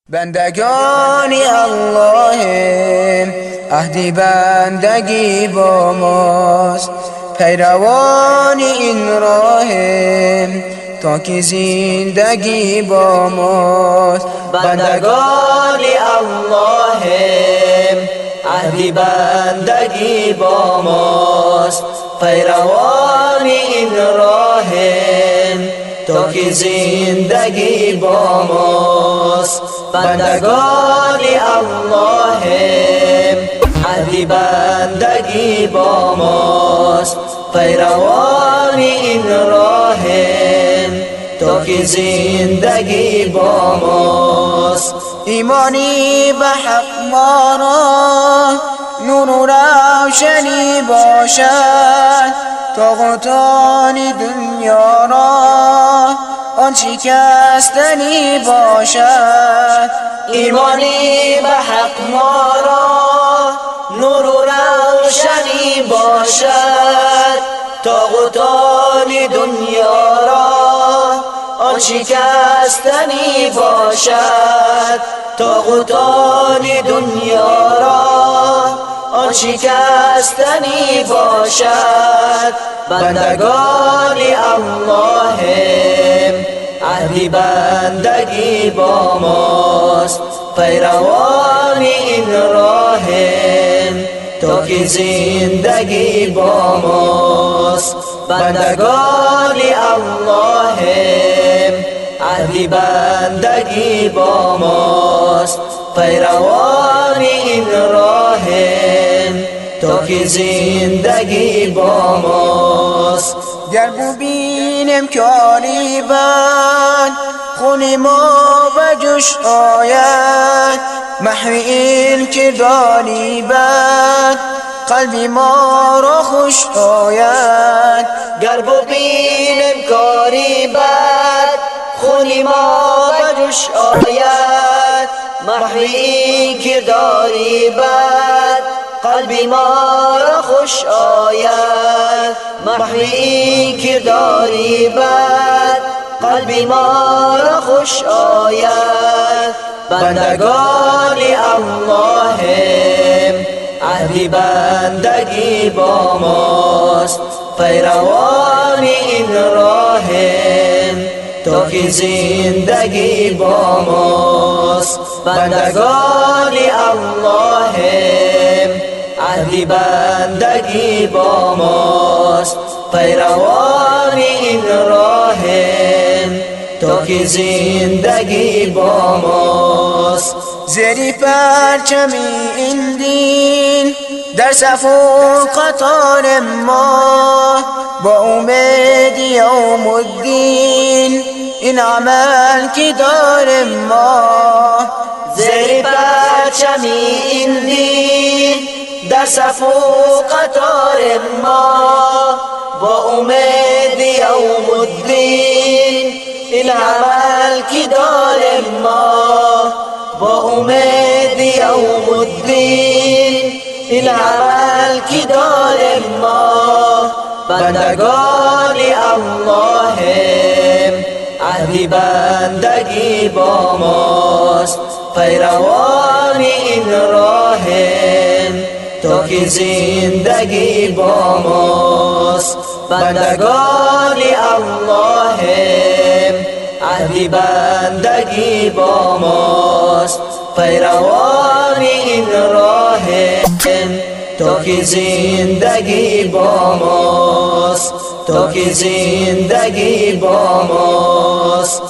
بندگانی اللهم عهدی بندگی با ماست، پیروان این راهم تا که زندگی با ماست. بندگانی اللهم عهدی بندگی با ماست، پیروان این راهم تا که زندگی با ماست. بندگانی اللهم عهدی بندگی با ماست، پیروان این راهم تا که زندگی با ماست. ایمانی به حق ما را نور و روشنی باشد، طاغوتان دنیا را آن شکستنی باشد. ایمانی به حق ما را نور و روشنی باشد، طاغوتان دنیا را آن شکستنی باشد. طاغوتان دنیا را آن شکستنی باشد. بندگانی اللهم عهدی بندگی با ماست، پیروان این راهم تا که زندگی با ماست. بندگانی اللهم عهدی بندگی با ماست، پیروان این راهم تا که زندگی با ماست. گر ببینم کاری بد خون ما به جوش آید، محو این کرداری بد قلبی ما را خوش آید. گر ببینم کاری بد خون ما به جوش آید، محو این کرداری بد قلبی ما را خوش آید. محو این کرداری بد قلبی ما را خوش آید. بندگانی اللهم عهدی بندگی با ماست، پیروان این راهم تا که زندگی با ماست. بندگانی اللهم عهدی بندگی با ماست، پیروان این راهم تا که زندگی با ماست. زیر پرچم این دین در صف و قطار ما با امید یوم الدین این عمل که داریم ما. زیر پرچم این دین در صف و قطار ما با امید یوم الدین این عمل که داریم ما. با امید یوم الدین این عمل که داریم ما. بندگانی اللهم عهدی بندگی با ماست، پیروان این راهم تا که زندگی با ماست. بندگانی اللهم عهدی بندگی با ماست، پیروان این راهم تا که زندگی با ماست. تا که زندگی با ماست.